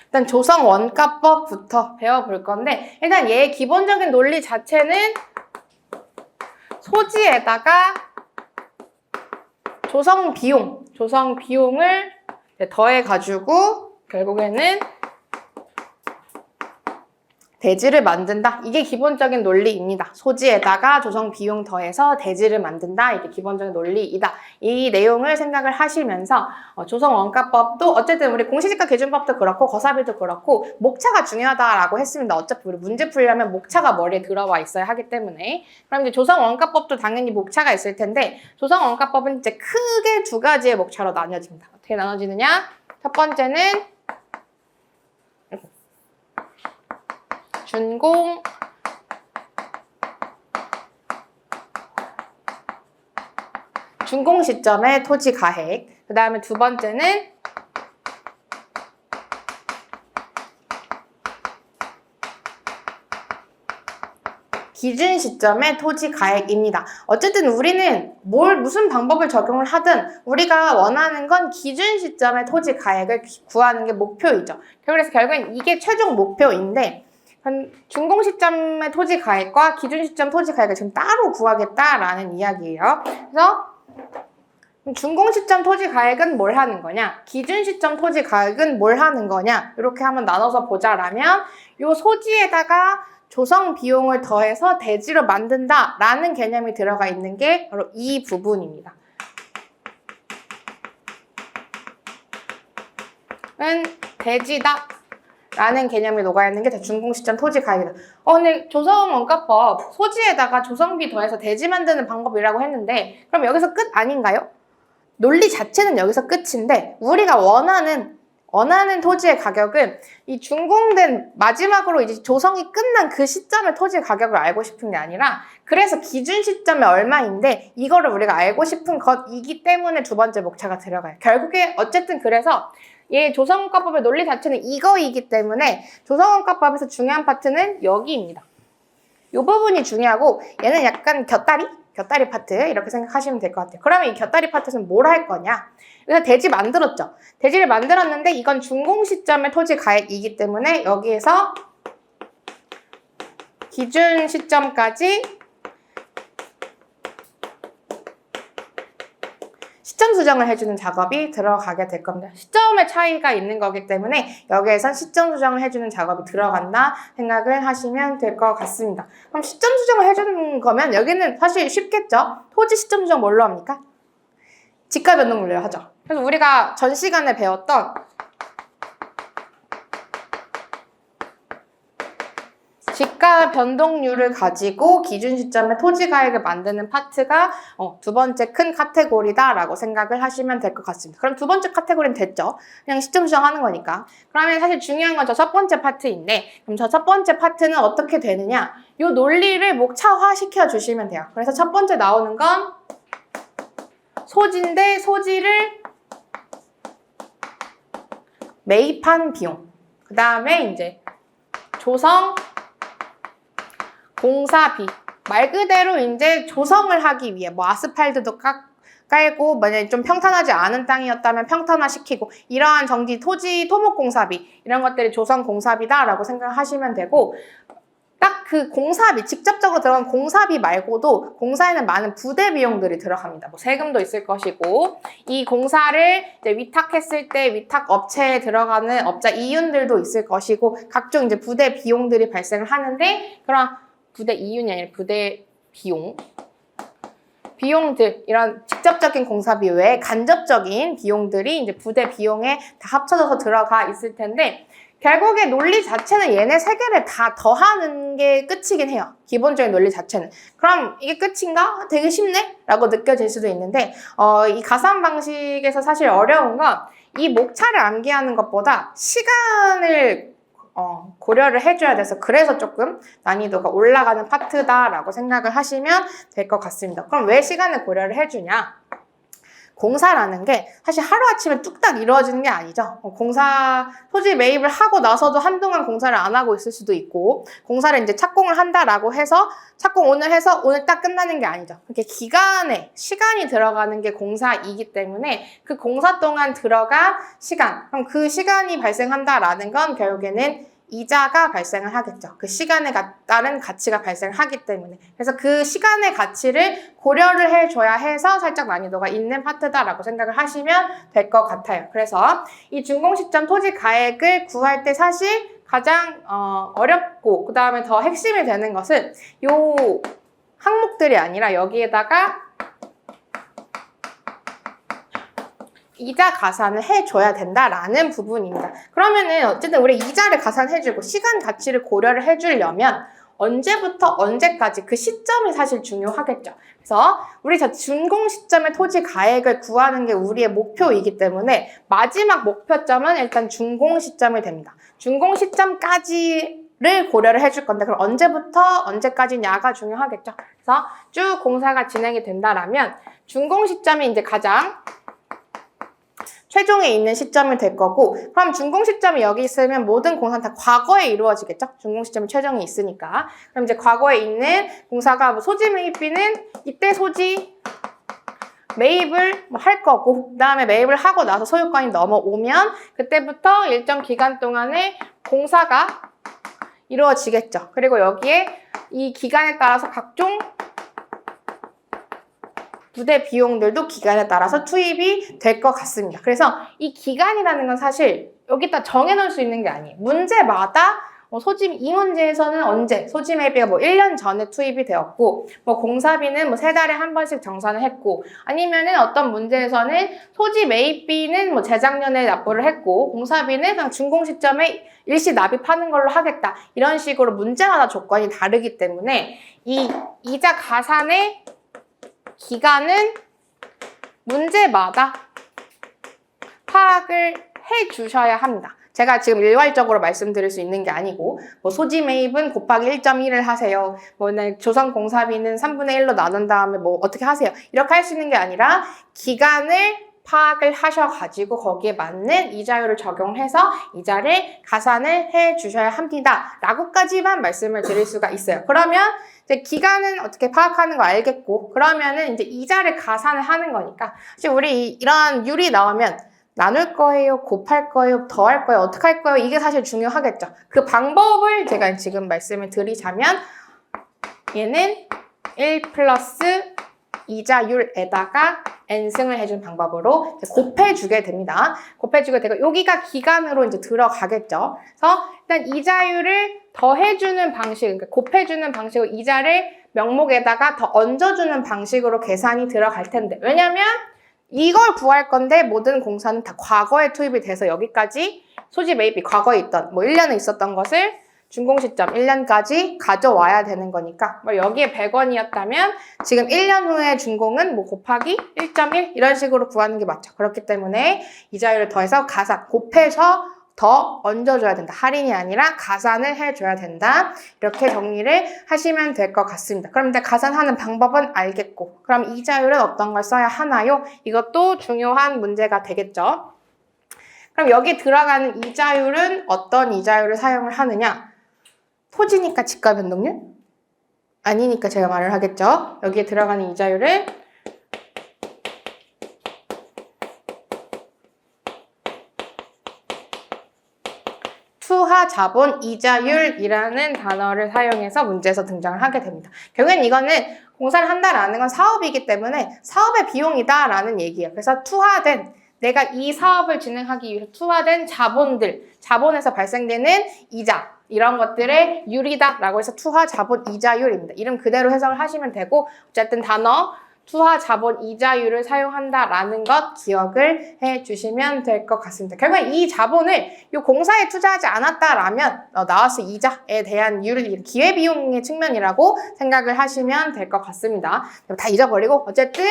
일단 조성 원가법부터 배워볼 건데 일단 얘의 기본적인 논리 자체는 소지에다가 조성 비용을 더해가지고 결국에는 대지를 만든다. 이게 기본적인 논리입니다. 소지에다가 조성 비용 더해서 대지를 만든다. 이게 기본적인 논리이다. 이 내용을 생각을 하시면서 조성 원가법도 어쨌든 우리 공시지가 기준법도 그렇고 거사비도 그렇고 목차가 중요하다라고 했습니다. 어차피 우리 문제 풀려면 목차가 머리에 들어와 있어야 하기 때문에 그럼 이제 조성 원가법도 당연히 목차가 있을 텐데 조성 원가법은 이제 크게 두 가지의 목차로 나뉘어집니다. 어떻게 나눠지느냐? 첫 번째는 준공 시점의 토지 가액. 그 다음에 두 번째는 기준 시점의 토지 가액입니다. 어쨌든 우리는 무슨 방법을 적용을 하든 우리가 원하는 건 기준 시점의 토지 가액을 구하는 게 목표이죠. 그래서 결국엔 이게 최종 목표인데 준공 시점의 토지 가액과 기준 시점 토지 가액을 지금 따로 구하겠다라는 이야기예요. 그래서 준공 시점 토지 가액은 뭘 하는 거냐? 기준 시점 토지 가액은 뭘 하는 거냐? 이렇게 한번 나눠서 보자라면 요 소지에다가 조성 비용을 더해서 대지로 만든다라는 개념이 들어가 있는 게 바로 이 부분입니다. 은 대지다. 라는 개념이 녹아있는 게 준공 시점 토지 가액이다. 근데 조성 원가법 소지에다가 조성비 더해서 대지 만드는 방법이라고 했는데 그럼 여기서 끝 아닌가요? 논리 자체는 여기서 끝인데 우리가 원하는 토지의 가격은 이 준공된 마지막으로 이제 조성이 끝난 그 시점의 토지 가격을 알고 싶은 게 아니라 그래서 기준 시점이 얼마인데 이거를 우리가 알고 싶은 것이기 때문에 두 번째 목차가 들어가요. 결국에 어쨌든 그래서 얘 조성원가법의 논리 자체는 이거이기 때문에 조성원가법에서 중요한 파트는 여기입니다. 이 부분이 중요하고 얘는 약간 곁다리 파트 이렇게 생각하시면 될 것 같아요. 그러면 이 곁다리 파트는 뭘 할 거냐? 그래서 대지 만들었죠. 대지를 만들었는데 이건 준공 시점의 토지 가액이기 때문에 여기에서 기준 시점까지 시점 수정을 해주는 작업이 들어가게 될 겁니다. 시점의 차이가 있는 거기 때문에 여기에선 시점 수정을 해주는 작업이 들어간다 생각을 하시면 될 것 같습니다. 그럼 시점 수정을 해주는 거면 여기는 사실 쉽겠죠? 토지 시점 수정 뭘로 합니까? 지가 변동 물리로 하죠. 그래서 우리가 전 시간에 배웠던 지가 변동률을 가지고 기준 시점에 토지 가액을 만드는 파트가 두 번째 큰 카테고리다라고 생각을 하시면 될 것 같습니다. 그럼 두 번째 카테고리는 됐죠? 그냥 시점 수정하는 거니까. 그러면 사실 중요한 건 저 첫 번째 파트인데 그럼 저 첫 번째 파트는 어떻게 되느냐? 이 논리를 목차화 시켜주시면 돼요. 그래서 첫 번째 나오는 건 소지인데 소지를 매입한 비용. 그 다음에 이제 조성 공사비. 말 그대로 이제 조성을 하기 위해 뭐 아스팔트도 깔고 만약에 좀 평탄하지 않은 땅이었다면 평탄화시키고 이러한 정지 토지 토목 공사비 이런 것들이 조성 공사비다라고 생각하시면 되고 딱 그 공사비 직접적으로 들어간 공사비 말고도 공사에는 많은 부대 비용들이 들어갑니다. 뭐 세금도 있을 것이고 이 공사를 이제 위탁했을 때 위탁 업체에 들어가는 업자 이윤들도 있을 것이고 각종 이제 부대 비용들이 발생을 하는데 그런 부대 이윤이 아니라 부대 비용들 이런 직접적인 공사비 외에 간접적인 비용들이 이제 부대 비용에 다 합쳐져서 들어가 있을 텐데 결국에 논리 자체는 얘네 세 개를 다 더하는 게 끝이긴 해요. 기본적인 논리 자체는. 그럼 이게 끝인가? 되게 쉽네? 라고 느껴질 수도 있는데 이 가산 방식에서 사실 어려운 건 이 목차를 암기하는 것보다 시간을 고려를 해줘야 돼서 그래서 조금 난이도가 올라가는 파트다라고 생각을 하시면 될 것 같습니다. 그럼 왜 시간을 고려를 해주냐? 공사라는 게 사실 하루아침에 뚝딱 이루어지는 게 아니죠. 공사, 토지 매입을 하고 나서도 한동안 공사를 안 하고 있을 수도 있고, 공사를 이제 착공을 한다라고 해서 착공 오늘 해서 오늘 딱 끝나는 게 아니죠. 이렇게 기간에 시간이 들어가는 게 공사이기 때문에 그 공사 동안 들어간 시간, 그럼 그 시간이 발생한다라는 건 결국에는 이자가 발생을 하겠죠. 그 시간에 따른 가치가 발생을 하기 때문에. 그래서 그 시간의 가치를 고려를 해줘야 해서 살짝 난이도가 있는 파트다라고 생각을 하시면 될 것 같아요. 그래서 이 준공 시점 토지 가액을 구할 때 사실 가장 어렵고 그 다음에 더 핵심이 되는 것은 요 항목들이 아니라 여기에다가 이자 가산을 해줘야 된다라는 부분입니다. 그러면은 어쨌든 우리 이자를 가산해주고 시간 가치를 고려를 해주려면 언제부터 언제까지 그 시점이 사실 중요하겠죠. 그래서 우리 준공 시점의 토지 가액을 구하는 게 우리의 목표이기 때문에 마지막 목표점은 일단 준공 시점이 됩니다. 준공 시점까지를 고려를 해줄 건데 그럼 언제부터 언제까지냐가 중요하겠죠. 그래서 쭉 공사가 진행이 된다라면 준공 시점이 이제 가장 최종에 있는 시점이 될 거고 그럼 준공 시점이 여기 있으면 모든 공사는 다 과거에 이루어지겠죠? 준공 시점이 최종에 있으니까. 그럼 이제 과거에 있는 공사가 뭐 소지 매입비는 이때 소지 매입을 할 거고 그 다음에 매입을 하고 나서 소유권이 넘어오면 그때부터 일정 기간 동안에 공사가 이루어지겠죠. 그리고 여기에 이 기간에 따라서 각종 부대 비용들도 기간에 따라서 투입이 될 것 같습니다. 그래서 이 기간이라는 건 사실 여기다 정해놓을 수 있는 게 아니에요. 문제마다 이 문제에서는 언제, 소지 매입비가 뭐 1년 전에 투입이 되었고, 뭐 공사비는 뭐 3달에 한 번씩 정산을 했고, 아니면은 어떤 문제에서는 소지 매입비는 뭐 재작년에 납부를 했고, 공사비는 그냥 준공 시점에 일시 납입하는 걸로 하겠다. 이런 식으로 문제마다 조건이 다르기 때문에 이 이자 가산의 기간은 문제마다 파악을 해 주셔야 합니다. 제가 지금 일괄적으로 말씀드릴 수 있는 게 아니고 뭐 소지 매입은 곱하기 1.1을 하세요. 뭐 조성 공사비는 3분의 1로 나눈 다음에 뭐 어떻게 하세요. 이렇게 할 수 있는 게 아니라 기간을 파악을 하셔가지고 거기에 맞는 이자율을 적용해서 이자를 가산을 해 주셔야 합니다. 라고까지만 말씀을 드릴 수가 있어요. 그러면 이제 기간은 어떻게 파악하는 거 알겠고 그러면은 이제 이자를 가산을 하는 거니까 사실 우리 이런 율이 나오면 나눌 거예요? 곱할 거예요? 더할 거예요? 어떻게 할 거예요? 이게 사실 중요하겠죠. 그 방법을 제가 지금 말씀을 드리자면 얘는 1 플러스 이자율에다가 n승을 해준 방법으로 곱해주게 됩니다. 곱해주게 되고 여기가 기간으로 이제 들어가겠죠. 그래서 일단 이자율을 더해주는 방식, 그러니까 곱해주는 방식으로 이자를 명목에다가 더 얹어주는 방식으로 계산이 들어갈 텐데 왜냐면 이걸 구할 건데 모든 공사는 다 과거에 투입이 돼서 여기까지 소지 매입이 과거에 있던 뭐 1년에 있었던 것을 준공 시점 1년까지 가져와야 되는 거니까 뭐 여기에 100원이었다면 지금 1년 후에 준공은 뭐 곱하기 1.1 이런 식으로 구하는 게 맞죠. 그렇기 때문에 이자율을 더해서 가산, 곱해서 더 얹어줘야 된다. 할인이 아니라 가산을 해줘야 된다. 이렇게 정리를 하시면 될 것 같습니다. 그럼 이제 가산하는 방법은 알겠고 그럼 이자율은 어떤 걸 써야 하나요? 이것도 중요한 문제가 되겠죠. 그럼 여기 들어가는 이자율은 어떤 이자율을 사용을 하느냐? 토지니까 지가 변동률? 아니니까 제가 말을 하겠죠. 여기에 들어가는 이자율을 투하 자본 이자율이라는 단어를 사용해서 문제에서 등장을 하게 됩니다. 결국엔 이거는 공사를 한다라는 건 사업이기 때문에 사업의 비용이다라는 얘기예요. 그래서 투하된 내가 이 사업을 진행하기 위해서 투하된 자본들, 자본에서 발생되는 이자 이런 것들의 율이다라고 해서 투하 자본 이자율입니다. 이름 그대로 해석을 하시면 되고 어쨌든 단어 투하 자본 이자율을 사용한다라는 것 기억을 해주시면 될 것 같습니다. 결국 이 자본을 이 공사에 투자하지 않았다라면 나왔을 이자에 대한 율, 기회비용의 측면이라고 생각을 하시면 될 것 같습니다. 다 잊어버리고 어쨌든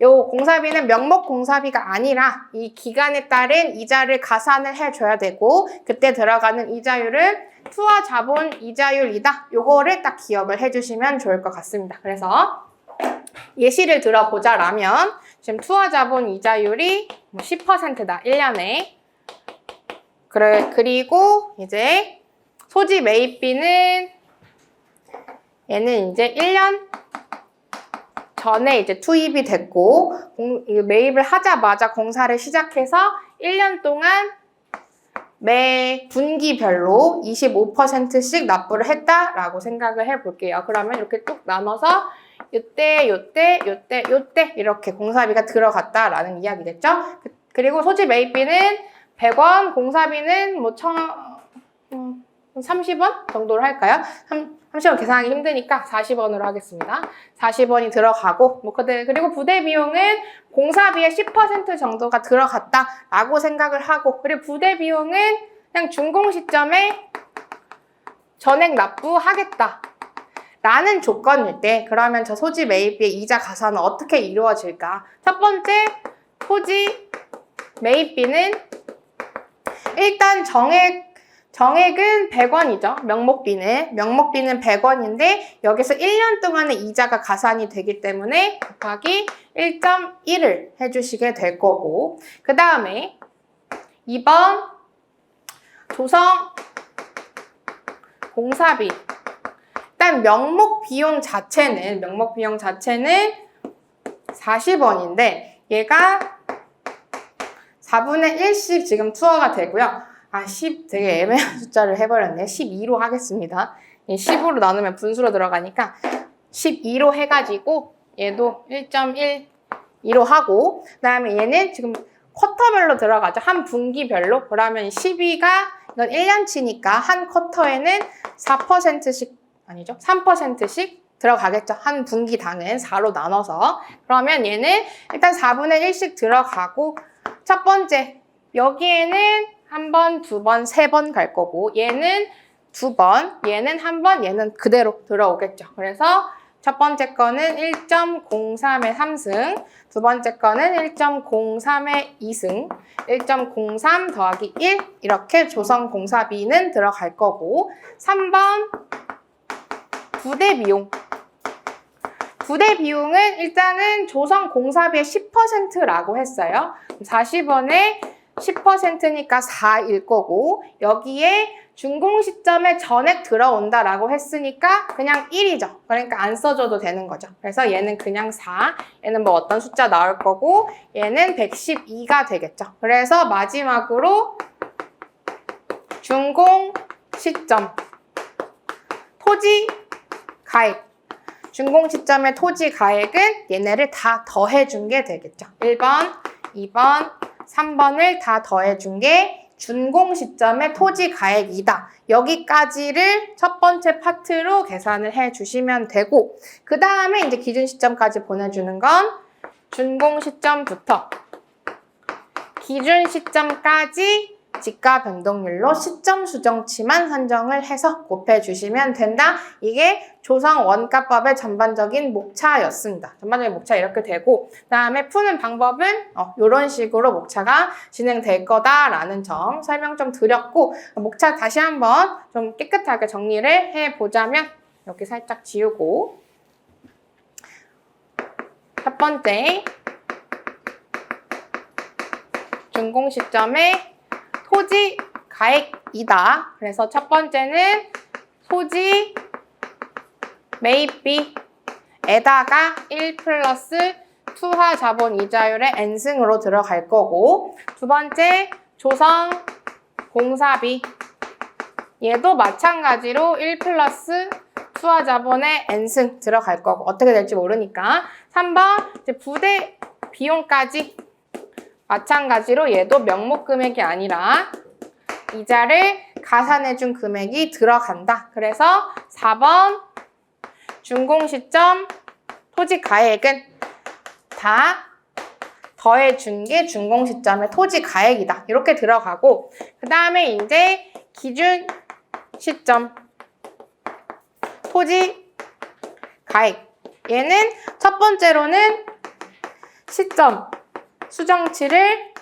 요 공사비는 명목 공사비가 아니라 이 기간에 따른 이자를 가산을 해줘야 되고 그때 들어가는 이자율은 투하 자본 이자율이다. 요거를 딱 기억을 해주시면 좋을 것 같습니다. 그래서 예시를 들어보자라면 지금 투하자본 이자율이 10%다. 1년에. 그리고 이제 소지 매입비는 얘는 이제 1년 전에 이제 투입이 됐고 매입을 하자마자 공사를 시작해서 1년 동안 매 분기별로 25%씩 납부를 했다라고 생각을 해볼게요. 그러면 이렇게 쭉 나눠서 요때 이렇게 공사비가 들어갔다라는 이야기겠죠? 그리고 소지 매입비는 100원, 공사비는 30원 정도로 할까요? 30원 계산하기 힘드니까 40원으로 하겠습니다. 40원이 들어가고 그리고 부대 비용은 공사비의 10% 정도가 들어갔다라고 생각을 하고 그리고 부대 비용은 그냥 준공 시점에 전액 납부하겠다 라는 조건일 때 그러면 저 소지 매입비의 이자 가산은 어떻게 이루어질까? 첫 번째, 소지 매입비는 일단 정액은 100원이죠. 명목비는 100원인데 여기서 1년 동안의 이자가 가산이 되기 때문에 곱하기 1.1을 해주시게 될 거고 그 다음에 2번 조성 공사비 일단 명목 비용 자체는 40원인데 얘가 4분의 1씩 지금 투하가 되고요. 10 되게 애매한 숫자를 해버렸네. 12로 하겠습니다. 10으로 나누면 분수로 들어가니까 12로 해가지고 얘도 1.12로 하고 그 다음에 얘는 지금 쿼터별로 들어가죠. 한 분기별로. 그러면 12가 이건 1년치니까 한 쿼터에는 4%씩 아니죠. 3%씩 들어가겠죠. 한 분기당은 4로 나눠서. 그러면 얘는 일단 4분의 1씩 들어가고 첫 번째 여기에는 한 번, 두 번, 세 번 갈 거고 얘는 두 번, 얘는 한 번, 얘는 그대로 들어오겠죠. 그래서 첫 번째 거는 1.03의 3승, 두 번째 거는 1.03의 2승, 1.03 더하기 1 이렇게 조성 공사비는 들어갈 거고 3번 부대 비용. 부대 비용은 일단은 조성 공사비의 10%라고 했어요. 40원에 10%니까 4일 거고 여기에 준공 시점에 전액 들어온다라고 했으니까 그냥 1이죠. 그러니까 안 써줘도 되는 거죠. 그래서 얘는 그냥 4, 얘는 뭐 어떤 숫자 나올 거고 얘는 112가 되겠죠. 그래서 마지막으로 준공 시점 토지 가액 준공 시점의 토지 가액은 얘네를 다 더해준 게 되겠죠. 1번, 2번, 3번을 다 더해준 게 준공 시점의 토지 가액이다. 여기까지를 첫 번째 파트로 계산을 해주시면 되고 그 다음에 이제 기준 시점까지 보내주는 건 준공 시점부터 기준 시점까지 지가 변동률로 시점 수정치만 산정을 해서 곱해주시면 된다. 이게 조성 원가법의 전반적인 목차였습니다. 전반적인 목차 이렇게 되고 그 다음에 푸는 방법은 이런 식으로 목차가 진행될 거다라는 점 설명 좀 드렸고 목차 다시 한번 좀 깨끗하게 정리를 해보자면 여기 살짝 지우고 첫 번째 준공 시점에 토지 가액이다. 그래서 첫 번째는 토지 매입비에다가 1 플러스 투하 자본 이자율의 n승으로 들어갈 거고 두 번째 조성 공사비 얘도 마찬가지로 1 플러스 투하 자본의 n승 들어갈 거고 어떻게 될지 모르니까 3번 이제 부대 비용까지 마찬가지로 얘도 명목 금액이 아니라 이자를 가산해준 금액이 들어간다. 그래서 4번 준공 시점 토지 가액은 다 더해준 게 준공 시점의 토지 가액이다. 이렇게 들어가고 그 다음에 이제 기준 시점 토지 가액 얘는 첫 번째로는 시점 수정치를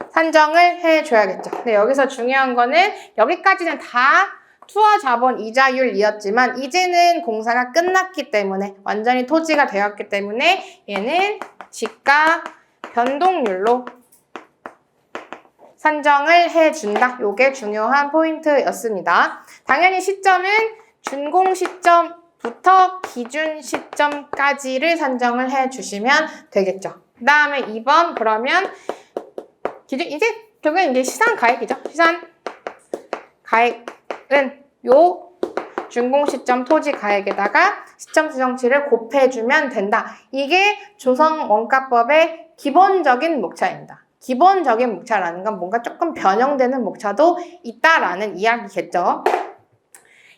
산정을 해줘야겠죠. 근데 여기서 중요한 거는 여기까지는 다 투하 자본 이자율이었지만 이제는 공사가 끝났기 때문에 완전히 토지가 되었기 때문에 얘는 지가 변동률로 산정을 해준다. 요게 중요한 포인트였습니다. 당연히 시점은 준공 시점부터 기준 시점까지를 산정을 해주시면 되겠죠. 그 다음에 2번 그러면 기준 이제 결국엔 이제 시산 가액이죠. 시산 가액은 요 준공 시점 토지 가액에다가 시점 수정치를 곱해주면 된다. 이게 조성 원가법의 기본적인 목차입니다. 기본적인 목차라는 건 뭔가 조금 변형되는 목차도 있다라는 이야기겠죠.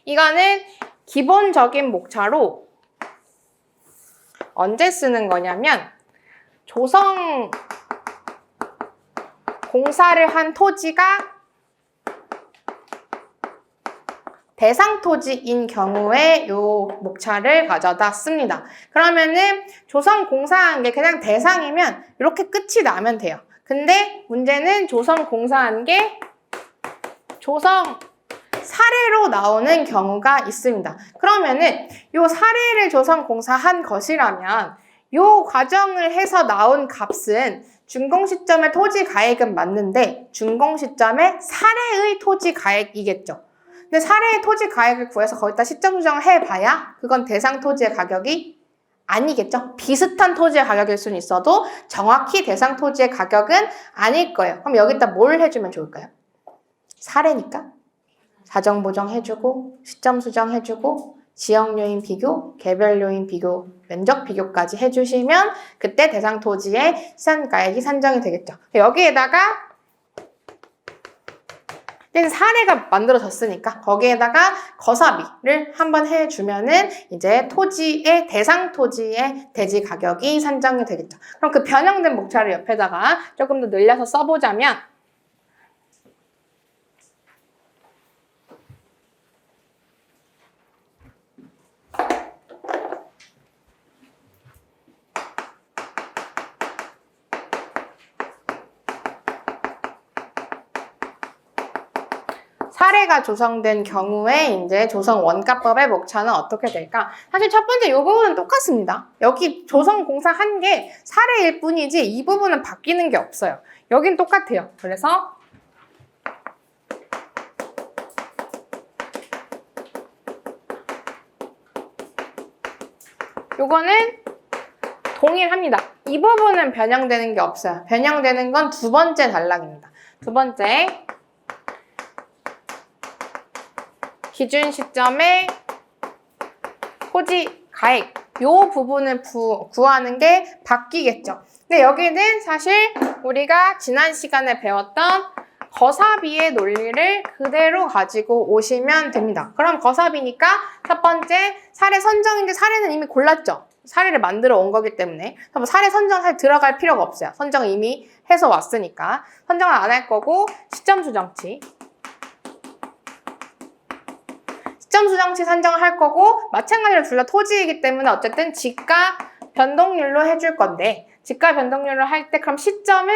이거는 기본적인 목차로 언제 쓰는 거냐면 조성 공사를 한 토지가 대상 토지인 경우에 요 목차를 가져다 씁니다. 그러면은 조성 공사한 게 그냥 대상이면 이렇게 끝이 나면 돼요. 근데 문제는 조성 공사한 게 조성 사례로 나오는 경우가 있습니다. 그러면은 요 사례를 조성 공사한 것이라면 요 과정을 해서 나온 값은 준공 시점의 토지 가액은 맞는데 준공 시점의 사례의 토지 가액이겠죠. 근데 사례의 토지 가액을 구해서 거기다 시점 수정을 해봐야 그건 대상 토지의 가격이 아니겠죠. 비슷한 토지의 가격일 수는 있어도 정확히 대상 토지의 가격은 아닐 거예요. 그럼 여기다 뭘 해주면 좋을까요? 사례니까 사정 보정 해주고 시점 수정 해주고 지역 요인 비교, 개별 요인 비교, 면적 비교까지 해주시면 그때 대상 토지의 시산가액이 산정이 되겠죠. 여기에다가 사례가 만들어졌으니까 거기에다가 거사비를 한번 해주면은 이제 토지의 대상 토지의 대지 가격이 산정이 되겠죠. 그럼 그 변형된 목차를 옆에다가 조금 더 늘려서 써보자면 사례가 조성된 경우에 이제 조성 원가법의 목차는 어떻게 될까? 사실 첫 번째 이 부분은 똑같습니다. 여기 조성 공사 한 게 사례일 뿐이지 이 부분은 바뀌는 게 없어요. 여긴 똑같아요. 그래서 요거는 동일합니다. 이 부분은 변형되는 게 없어요. 변형되는 건 두 번째 단락입니다. 두 번째 기준 시점의 토지 가액 요 부분을 구하는 게 바뀌겠죠. 근데 여기는 사실 우리가 지난 시간에 배웠던 거사비의 논리를 그대로 가지고 오시면 됩니다. 그럼 거사비니까 첫 번째 사례 선정인데 사례는 이미 골랐죠. 사례를 만들어 온 거기 때문에 뭐 사례 선정 사실 들어갈 필요가 없어요. 선정을 이미 해서 왔으니까 선정을 안 할 거고 시점 수정치 시점 수정치 산정을 할 거고 마찬가지로 둘 다 토지이기 때문에 어쨌든 지가 변동률로 해줄 건데 지가 변동률로 할 때 그럼 시점은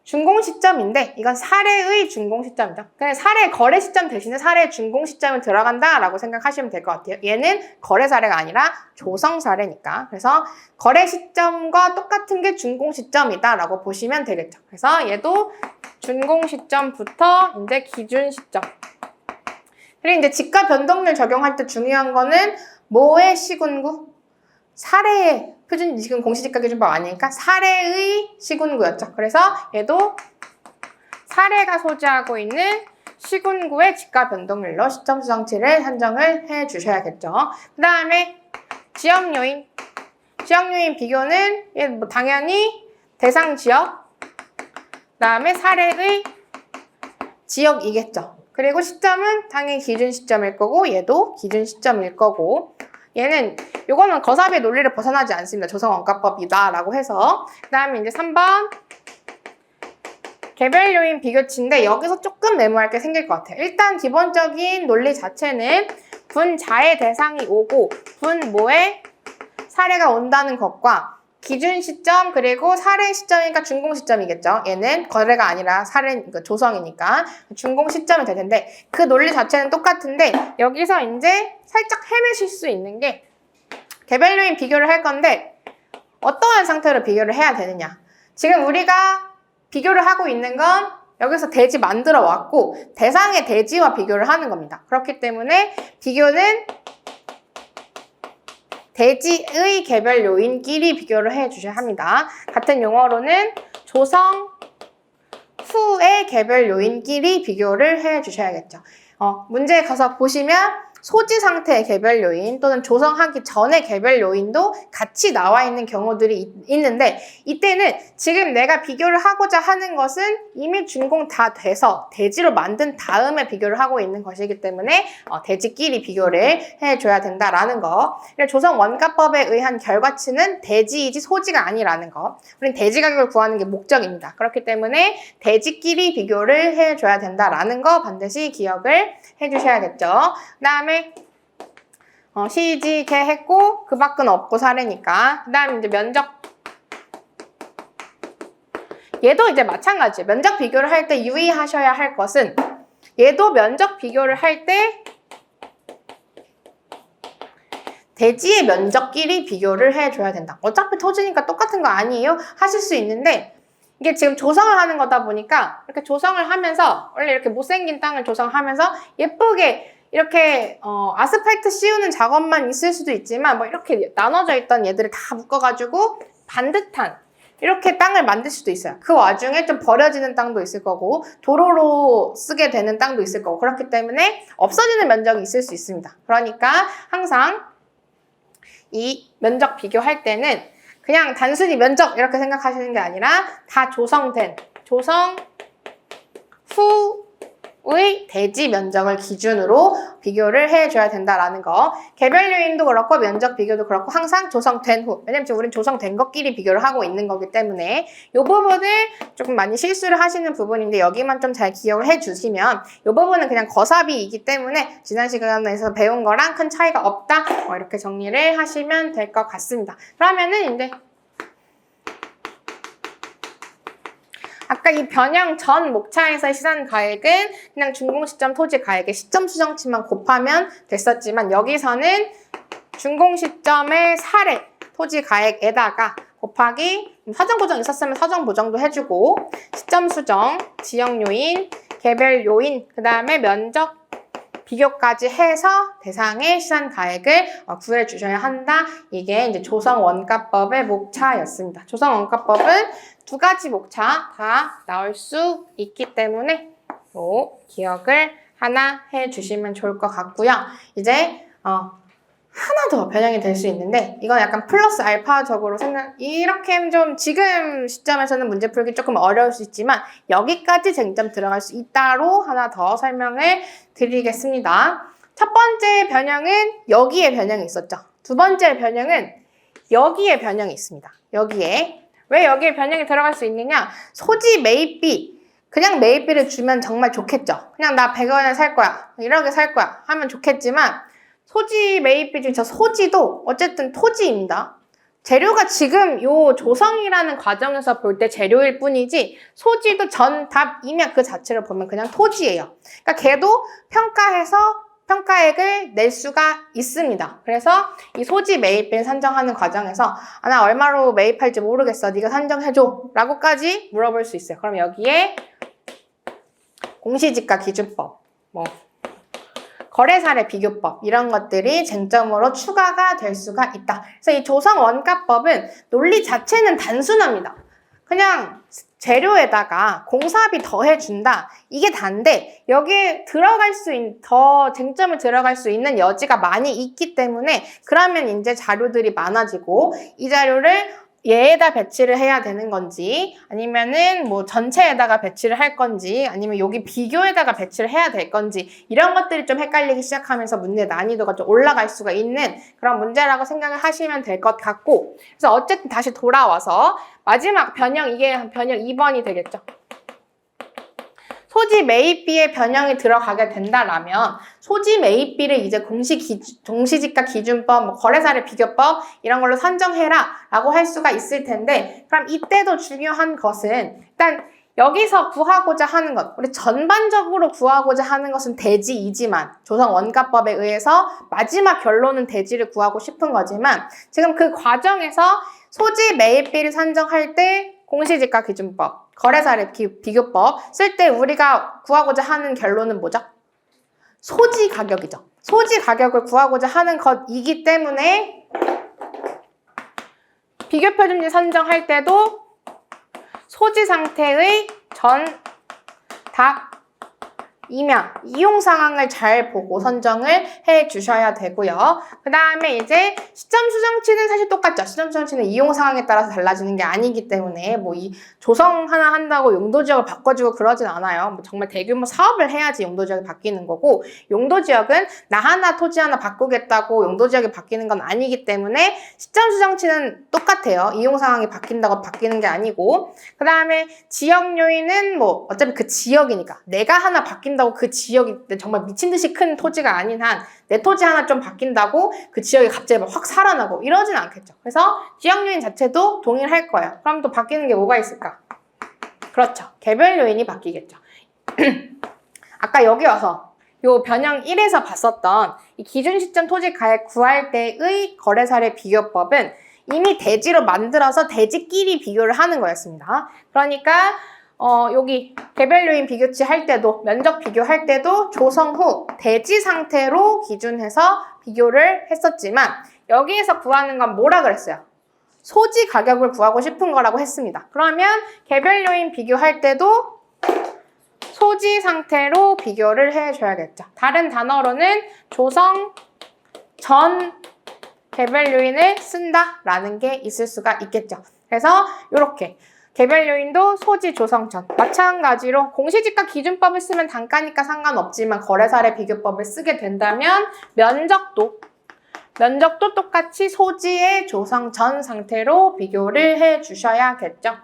준공 시점인데 이건 사례의 준공 시점이죠. 그냥 사례 거래 시점 대신에 사례 준공 시점이 들어간다라고 생각하시면 될 것 같아요. 얘는 거래 사례가 아니라 조성 사례니까. 그래서 거래 시점과 똑같은 게 준공 시점이다라고 보시면 되겠죠. 그래서 얘도 준공 시점부터 이제 기준 시점. 그리고 이제 지가 변동률 적용할 때 중요한 거는 뭐의 시군구? 사례의 표준 지금 공시지가 기준법 아니니까 사례의 시군구였죠. 그래서 얘도 사례가 소지하고 있는 시군구의 지가 변동률로 시점 수정치를 산정을 해 주셔야겠죠. 그 다음에 지역 요인. 지역 요인 비교는 뭐 당연히 대상 지역, 그 다음에 사례의 지역이겠죠. 그리고 시점은 당연히 기준 시점일 거고 얘도 기준 시점일 거고 얘는 요거는 거사비의 논리를 벗어나지 않습니다. 조성원가법이다 라고 해서 그 다음에 이제 3번 개별 요인 비교치인데 여기서 조금 메모할 게 생길 것 같아요. 일단 기본적인 논리 자체는 분자의 대상이 오고 분모의 사례가 온다는 것과 기준 시점 그리고 살해 시점이니까 준공 시점이겠죠. 얘는 거래가 아니라 살해, 그러니까 조성이니까 준공 시점이 될 텐데 그 논리 자체는 똑같은데 여기서 이제 살짝 헤매실 수 있는 게 개별 요인 비교를 할 건데 어떠한 상태로 비교를 해야 되느냐. 지금 우리가 비교를 하고 있는 건 여기서 대지 만들어 왔고 대상의 대지와 비교를 하는 겁니다. 그렇기 때문에 비교는 대지의 개별 요인끼리 비교를 해주셔야 합니다. 같은 용어로는 조성 후의 개별 요인끼리 비교를 해주셔야겠죠. 문제에 가서 보시면 소지 상태의 개별 요인 또는 조성하기 전의 개별 요인도 같이 나와 있는 경우들이 있는데 이때는 지금 내가 비교를 하고자 하는 것은 이미 준공 다 돼서 대지로 만든 다음에 비교를 하고 있는 것이기 때문에 대지끼리 비교를 해줘야 된다라는 거. 조성 원가법에 의한 결과치는 대지이지 소지가 아니라는 거. 우린 대지 가격을 구하는 게 목적입니다. 그렇기 때문에 대지끼리 비교를 해줘야 된다라는 거 반드시 기억을 해주셔야겠죠. 그 다음에 시지 개했고 그 밖은 없고 사례니까 그 다음에 이제 면적 얘도 이제 마찬가지예요. 면적 비교를 할 때 유의하셔야 할 것은 얘도 면적 비교를 할 때 대지의 면적끼리 비교를 해줘야 된다. 어차피 토지니까 똑같은 거 아니에요? 하실 수 있는데 이게 지금 조성을 하는 거다 보니까 이렇게 조성을 하면서 원래 이렇게 못생긴 땅을 조성하면서 예쁘게 이렇게 아스팔트 씌우는 작업만 있을 수도 있지만 뭐 이렇게 나눠져 있던 얘들을 다 묶어가지고 반듯한 이렇게 땅을 만들 수도 있어요. 그 와중에 좀 버려지는 땅도 있을 거고 도로로 쓰게 되는 땅도 있을 거고 그렇기 때문에 없어지는 면적이 있을 수 있습니다. 그러니까 항상 이 면적 비교할 때는 그냥 단순히 면적 이렇게 생각하시는 게 아니라 다 조성된 조성 후의 대지 면적을 기준으로 비교를 해줘야 된다라는 거. 개별 요인도 그렇고 면적 비교도 그렇고 항상 조성된 후. 왜냐면 지금 우린 조성된 것끼리 비교를 하고 있는 거기 때문에 이 부분을 조금 많이 실수를 하시는 부분인데 여기만 좀 잘 기억을 해주시면 이 부분은 그냥 거사비이기 때문에 지난 시간에서 배운 거랑 큰 차이가 없다. 이렇게 정리를 하시면 될 것 같습니다. 그러면은 이제 아까 이 변형 전 목차에서의 시산 가액은 그냥 준공 시점 토지 가액의 시점 수정치만 곱하면 됐었지만 여기서는 준공 시점의 사례 토지 가액에다가 곱하기 사정 보정 있었으면 사정 보정도 해주고 시점 수정, 지역 요인, 개별 요인, 그 다음에 면적 비교까지 해서 대상의 시산 가액을 구해주셔야 한다. 이게 이제 조성 원가법의 목차였습니다. 조성 원가법은 두 가지 목차 다 나올 수 있기 때문에 기억을 하나 해주시면 좋을 것 같고요. 이제 하나 더 변형이 될 수 있는데 이건 약간 플러스 알파적으로 이렇게 좀 지금 시점에서는 문제 풀기 조금 어려울 수 있지만 여기까지 쟁점 들어갈 수 있다로 하나 더 설명을 드리겠습니다. 첫 번째 변형은 여기에 변형이 있었죠. 두 번째 변형은 여기에 변형이 있습니다. 여기에. 왜 여기에 변형이 들어갈 수 있느냐? 소지 매입비. 그냥 매입비를 주면 정말 좋겠죠. 그냥 나 100원에 살 거야. 이렇게 살 거야. 하면 좋겠지만 소지 매입비 중에 저 소지도 어쨌든 토지입니다. 재료가 지금 요 조성이라는 과정에서 볼 때 재료일 뿐이지 소지도 전답이면 그 자체를 보면 그냥 토지예요. 그러니까 걔도 평가해서 평가액을 낼 수가 있습니다. 그래서 이 소지 매입비를 산정하는 과정에서 나 얼마로 매입할지 모르겠어. 네가 산정해줘. 라고까지 물어볼 수 있어요. 그럼 여기에 공시지가 기준법, 거래사례 비교법 이런 것들이 쟁점으로 추가가 될 수가 있다. 그래서 이 조성 원가법은 논리 자체는 단순합니다. 그냥 재료에다가 공사비 더해준다. 이게 단데 여기에 더 쟁점을 들어갈 수 있는 여지가 많이 있기 때문에 그러면 이제 자료들이 많아지고 이 자료를 얘에다 배치를 해야 되는 건지 아니면은 전체에다가 배치를 할 건지 아니면 여기 비교에다가 배치를 해야 될 건지 이런 것들이 좀 헷갈리기 시작하면서 문제 난이도가 좀 올라갈 수가 있는 그런 문제라고 생각을 하시면 될 것 같고 그래서 어쨌든 다시 돌아와서 마지막 변형 이게 변형 2번이 되겠죠. 소지 매입비의 변형이 들어가게 된다라면 소지 매입비를 이제 공시지가 기준법, 뭐 거래사례 비교법 이런 걸로 산정해라 라고 할 수가 있을 텐데, 그럼 이때도 중요한 것은 일단 여기서 구하고자 하는 것, 우리 전반적으로 구하고자 하는 것은 대지이지만, 조성 원가법에 의해서 마지막 결론은 대지를 구하고 싶은 거지만, 지금 그 과정에서 소지 매입비를 산정할 때 공시지가 기준법, 거래사례 비교법 쓸 때 우리가 구하고자 하는 결론은 뭐죠? 소지 가격이죠. 소지 가격을 구하고자 하는 것이기 때문에 비교표준지 산정할 때도 소지 상태의 이용 상황을 잘 보고 선정을 해 주셔야 되고요. 그 다음에 이제 시점 수정치는 사실 똑같죠. 시점 수정치는 이용 상황에 따라서 달라지는 게 아니기 때문에 뭐 이 조성 하나 한다고 용도 지역을 바꿔주고 그러진 않아요. 뭐 정말 대규모 사업을 해야지 용도 지역이 바뀌는 거고, 용도 지역은 나 하나 토지 하나 바꾸겠다고 용도 지역이 바뀌는 건 아니기 때문에 시점 수정치는 똑같아요. 이용 상황이 바뀐다고 바뀌는 게 아니고, 그 다음에 지역 요인은 뭐 어차피 그 지역이니까 내가 하나 바뀐다고 그 지역이 정말 미친 듯이 큰 토지가 아닌 한 내 토지 하나 좀 바뀐다고 그 지역이 갑자기 확 살아나고 이러진 않겠죠. 그래서 지역 요인 자체도 동일할 거예요. 그럼 또 바뀌는 게 뭐가 있을까? 그렇죠. 개별 요인이 바뀌겠죠. 아까 여기 와서 요 변형 1에서 봤었던 이 기준 시점 토지 가액 구할 때의 거래사례 비교법은 이미 대지로 만들어서 대지끼리 비교를 하는 거였습니다. 그러니까 여기 개별 요인 비교치 할 때도, 면적 비교할 때도 조성 후 대지 상태로 기준해서 비교를 했었지만, 여기에서 구하는 건 뭐라 그랬어요? 소지 가격을 구하고 싶은 거라고 했습니다. 그러면 개별 요인 비교할 때도 소지 상태로 비교를 해줘야겠죠. 다른 단어로는 조성 전 개별 요인을 쓴다라는 게 있을 수가 있겠죠. 그래서 이렇게 개별 요인도 소지 조성 전, 마찬가지로 공시지가 기준법을 쓰면 단가니까 상관없지만 거래사례 비교법을 쓰게 된다면 면적도 똑같이 소지의 조성 전 상태로 비교를 해 주셔야겠죠.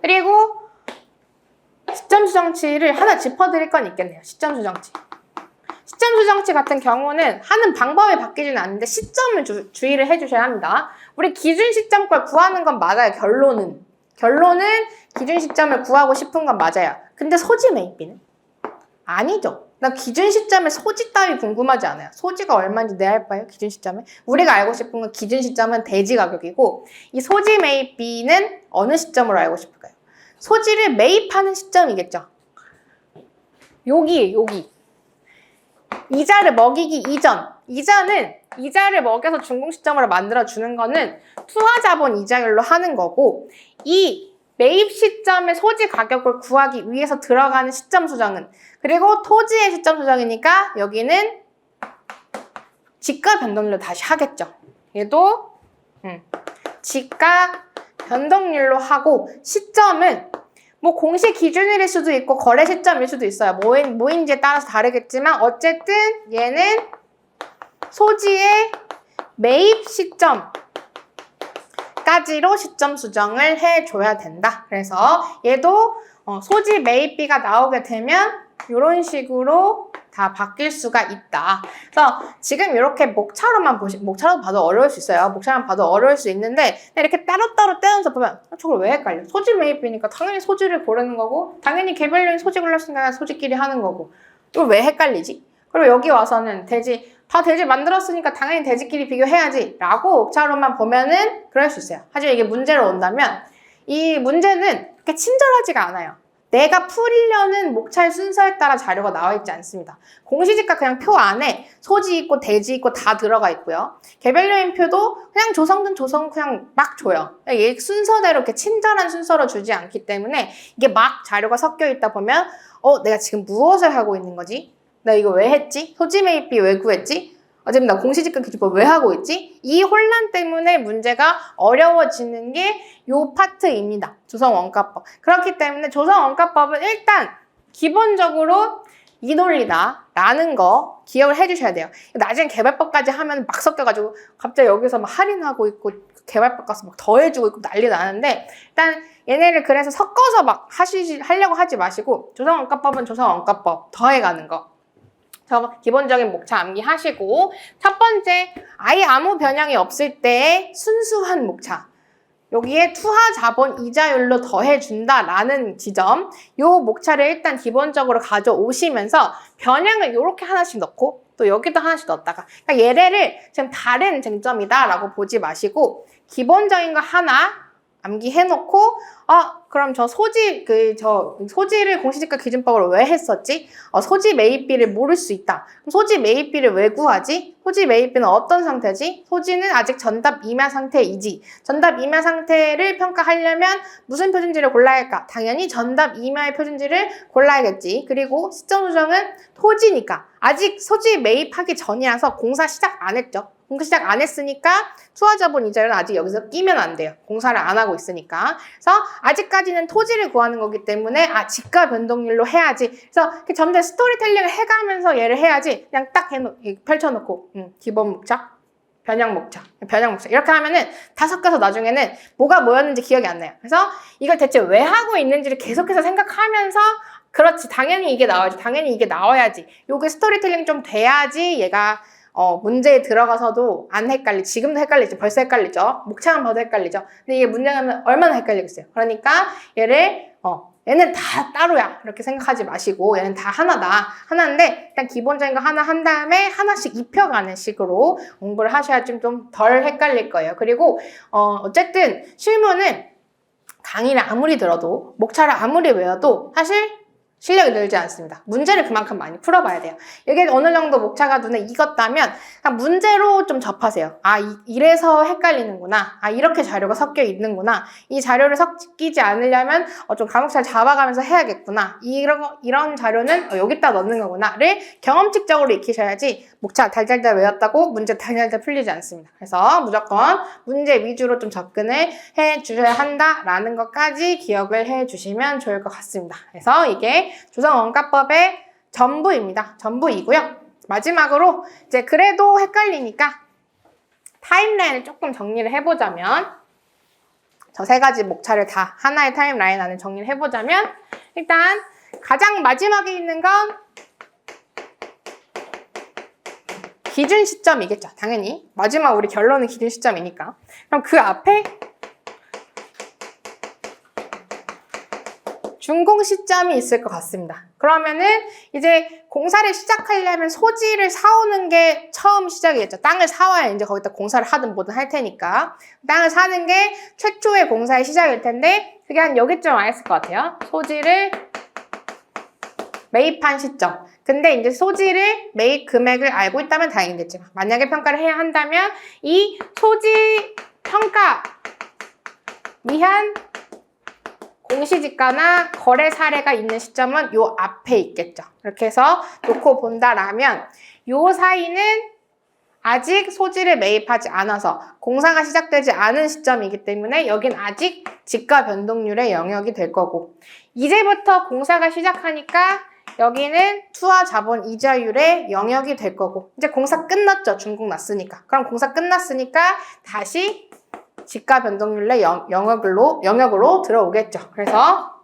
그리고 시점 수정치를 하나 짚어드릴 건 있겠네요. 시점 수정치. 시점 수정치 같은 경우는 하는 방법이 바뀌지는 않는데 시점을 주의를 해주셔야 합니다. 우리 기준 시점걸 구하는 건 맞아요. 결론은 기준 시점을 구하고 싶은 건 맞아요. 근데 소지 매입비는? 아니죠. 나 기준 시점에 소지 따위 궁금하지 않아요. 소지가 얼마인지 내 알바요? 기준 시점에? 우리가 알고 싶은 건 기준 시점은 대지 가격이고, 이 소지 매입비는 어느 시점으로 알고 싶을까요? 소지를 매입하는 시점이겠죠. 여기. 이자를 먹이기 이전은 이자를 먹여서 준공 시점으로 만들어주는 거는 투하자본 이자율로 하는 거고, 이 매입 시점의 소지 가격을 구하기 위해서 들어가는 시점 수정은, 그리고 토지의 시점 수정이니까 여기는 지가 변동률로 다시 하겠죠. 얘도 지가 변동률로 하고, 시점은 뭐 공시 기준일일 수도 있고 거래 시점일 수도 있어요. 뭐인지에 따라서 다르겠지만 어쨌든 얘는 소지의 매입 시점까지로 시점 수정을 해줘야 된다. 그래서 얘도 소지 매입비가 나오게 되면 이런 식으로 다 바뀔 수가 있다. 그래서 지금 이렇게 목차로 봐도 어려울 수 있어요. 목차만 봐도 어려울 수 있는데 이렇게 따로따로 떼어서 보면 저걸 왜 헷갈려? 소지 매입비니까 당연히 소지를 고르는 거고, 당연히 개별적인 소지 골랐으니까 소지끼리 하는 거고, 이걸 왜 헷갈리지? 그리고 여기 와서는 대지 만들었으니까 당연히 대지끼리 비교해야지 라고 목차로만 보면은 그럴 수 있어요. 하지만 이게 문제로 온다면 이 문제는 그렇게 친절하지가 않아요. 내가 풀이려는 목차의 순서에 따라 자료가 나와 있지 않습니다. 공시지가 그냥 표 안에 소지 있고 대지 있고 다 들어가 있고요. 개별 요인표도 그냥 조성든 조성 그냥 막 줘요. 얘 순서대로 이렇게 친절한 순서로 주지 않기 때문에 이게 막 자료가 섞여 있다 보면 내가 지금 무엇을 하고 있는 거지? 나 이거 왜 했지? 소지 매입비 왜 구했지? 어차피 나 공시지가 기준법 왜 하고 있지? 이 혼란 때문에 문제가 어려워지는 게 요 파트입니다. 조성 원가법. 그렇기 때문에 조성 원가법은 일단 기본적으로 이 논리다 라는 거 기억을 해주셔야 돼요. 나중에 개발법까지 하면 막 섞여가지고 갑자기 여기서 막 할인하고 있고 개발법 가서 막 더해주고 있고 난리 나는데, 일단 얘네를 그래서 섞어서 막 하려고 하지 마시고 조성원가법은 조성원가법 더해가는 거. 기본적인 목차 암기하시고, 첫 번째, 아예 아무 변형이 없을 때 순수한 목차. 여기에 투하 자본 이자율로 더해준다라는 지점, 요 목차를 일단 기본적으로 가져오시면서 변형을 이렇게 하나씩 넣고 또 여기도 하나씩 넣었다가, 그러니까 얘네를 지금 다른 쟁점이다라고 보지 마시고 기본적인 거 하나 암기해놓고, 그럼 저 소지를 공시지가 기준법으로 왜 했었지? 소지 매입비를 모를 수 있다. 그럼 소지 매입비를 왜 구하지? 소지 매입비는 어떤 상태지? 소지는 아직 전답 이마 상태이지. 전답 이마 상태를 평가하려면 무슨 표준지를 골라야 할까? 당연히 전답 이마의 표준지를 골라야겠지. 그리고 시점 조정은 토지니까 아직 소지 매입하기 전이라서 공사 시작 안 했죠. 공사 시작 안 했으니까 투하자본 이자율은 아직 여기서 끼면 안 돼요. 공사를 안 하고 있으니까. 그래서 아직까지는 토지를 구하는 거기 때문에 지가 변동률로 해야지. 그래서 점점 스토리텔링을 해가면서 얘를 해야지. 그냥 딱 펼쳐놓고 기본 목차, 변형 목차, 변형 목차 이렇게 하면은 다 섞여서 나중에는 뭐가 뭐였는지 기억이 안 나요. 그래서 이걸 대체 왜 하고 있는지를 계속해서 생각하면서, 그렇지, 당연히 이게 나와야지, 당연히 이게 나와야지, 요게 스토리텔링 좀 돼야지 얘가 문제에 들어가서도 안 헷갈리지. 지금도 헷갈리죠. 벌써 헷갈리죠. 목차만 봐도 헷갈리죠. 근데 이게 문제 가면 얼마나 헷갈리겠어요. 그러니까 얘는 다 따로야 이렇게 생각하지 마시고, 얘는 다 하나인데 일단 기본적인 거 하나 한 다음에 하나씩 입혀가는 식으로 공부를 하셔야 좀 덜 헷갈릴 거예요. 그리고 어쨌든 실무는 강의를 아무리 들어도, 목차를 아무리 외워도 사실 실력이 늘지 않습니다. 문제를 그만큼 많이 풀어봐야 돼요. 이게 어느 정도 목차가 눈에 익었다면 그냥 문제로 좀 접하세요. 이래서 헷갈리는구나. 이렇게 자료가 섞여 있는구나. 이 자료를 섞이지 않으려면 좀 과목차를 잡아가면서 해야겠구나. 이런 자료는 여기다 넣는 거구나를 경험칙적으로 익히셔야지 목차 달달달 외웠다고 문제 달달달 풀리지 않습니다. 그래서 무조건 문제 위주로 좀 접근을 해주셔야 한다라는 것까지 기억을 해주시면 좋을 것 같습니다. 그래서 이게 조성원가법의 전부입니다. 전부이고요. 마지막으로 이제 그래도 헷갈리니까 타임라인을 조금 정리를 해보자면, 저 세 가지 목차를 다 하나의 타임라인 안에 정리를 해보자면, 일단 가장 마지막에 있는 건 기준 시점이겠죠. 당연히 마지막 우리 결론은 기준 시점이니까. 그럼 그 앞에 준공 시점이 있을 것 같습니다. 그러면은 이제 공사를 시작하려면 소지를 사오는 게 처음 시작이겠죠. 땅을 사와야 이제 거기다 공사를 하든 뭐든 할 테니까. 땅을 사는 게 최초의 공사의 시작일 텐데, 그게 한 여기쯤 와 있을 것 같아요. 소지를 매입한 시점. 근데 이제 소지를 매입 금액을 알고 있다면 다행이겠지만, 만약에 평가를 해야 한다면 이 소지 평가 위한 공시지가나 거래 사례가 있는 시점은 요 앞에 있겠죠. 이렇게 해서 놓고 본다라면 요 사이는 아직 소지를 매입하지 않아서 공사가 시작되지 않은 시점이기 때문에 여긴 아직 지가 변동률의 영역이 될 거고, 이제부터 공사가 시작하니까 여기는 투하 자본 이자율의 영역이 될 거고, 이제 공사 끝났죠. 준공 났으니까. 그럼 공사 끝났으니까 다시 지가 변동률의 영역으로 들어오겠죠. 그래서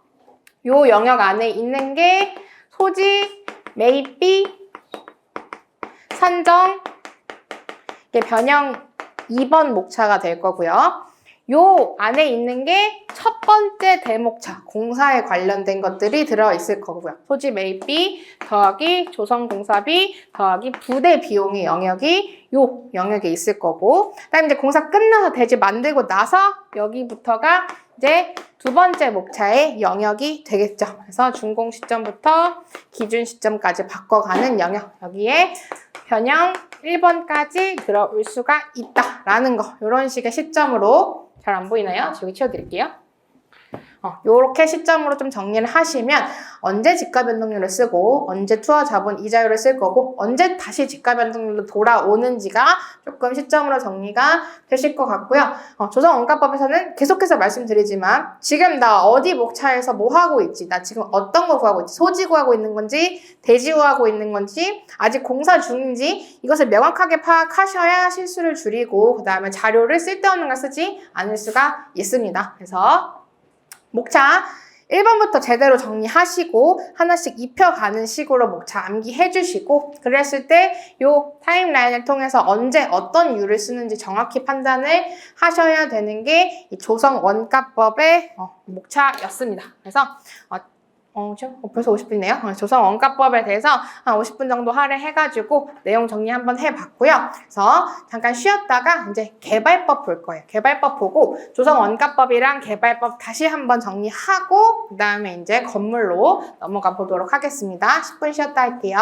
요 영역 안에 있는 게 소지, 매입비, 산정, 이게 변형 2번 목차가 될 거고요. 요 안에 있는 게 첫 번째 대목차, 공사에 관련된 것들이 들어있을 거고요. 소지 매입비 더하기 조성공사비 더하기 부대 비용의 영역이 요 영역에 있을 거고, 그다음에 이제 공사 끝나서 대지 만들고 나서 여기부터가 이제 두 번째 목차의 영역이 되겠죠. 그래서 준공 시점부터 기준 시점까지 바꿔가는 영역, 여기에 변형 1번까지 들어올 수가 있다라는 거, 이런 식의 시점으로. 잘 안 보이나요? 여기 치워드릴게요. 요렇게 시점으로 좀 정리를 하시면 언제 지가 변동률을 쓰고 언제 투하 자본 이자율을 쓸 거고 언제 다시 지가 변동률로 돌아오는지가 조금 시점으로 정리가 되실 것 같고요. 조성원가법에서는 계속해서 말씀드리지만 지금 나 어디 목차에서 뭐 하고 있지? 나 지금 어떤 거 구하고 있지? 소지 구하고 있는 건지 대지 구하고 있는 건지 아직 공사 중인지 이것을 명확하게 파악하셔야 실수를 줄이고 그 다음에 자료를 쓸데없는 걸 쓰지 않을 수가 있습니다. 그래서 목차 1번부터 제대로 정리하시고 하나씩 입혀가는 식으로 목차 암기해 주시고 그랬을 때 요 타임라인을 통해서 언제 어떤 유를 쓰는지 정확히 판단을 하셔야 되는 게 이 조성원가법의 목차였습니다. 그래서 벌써 50분이네요. 조성 원가법에 대해서 한 50분 정도 할애해가지고 내용 정리 한번 해봤고요. 그래서 잠깐 쉬었다가 이제 개발법 볼 거예요. 개발법 보고 조성 원가법이랑 개발법 다시 한번 정리하고 그 다음에 이제 건물로 넘어가 보도록 하겠습니다. 10분 쉬었다 할게요.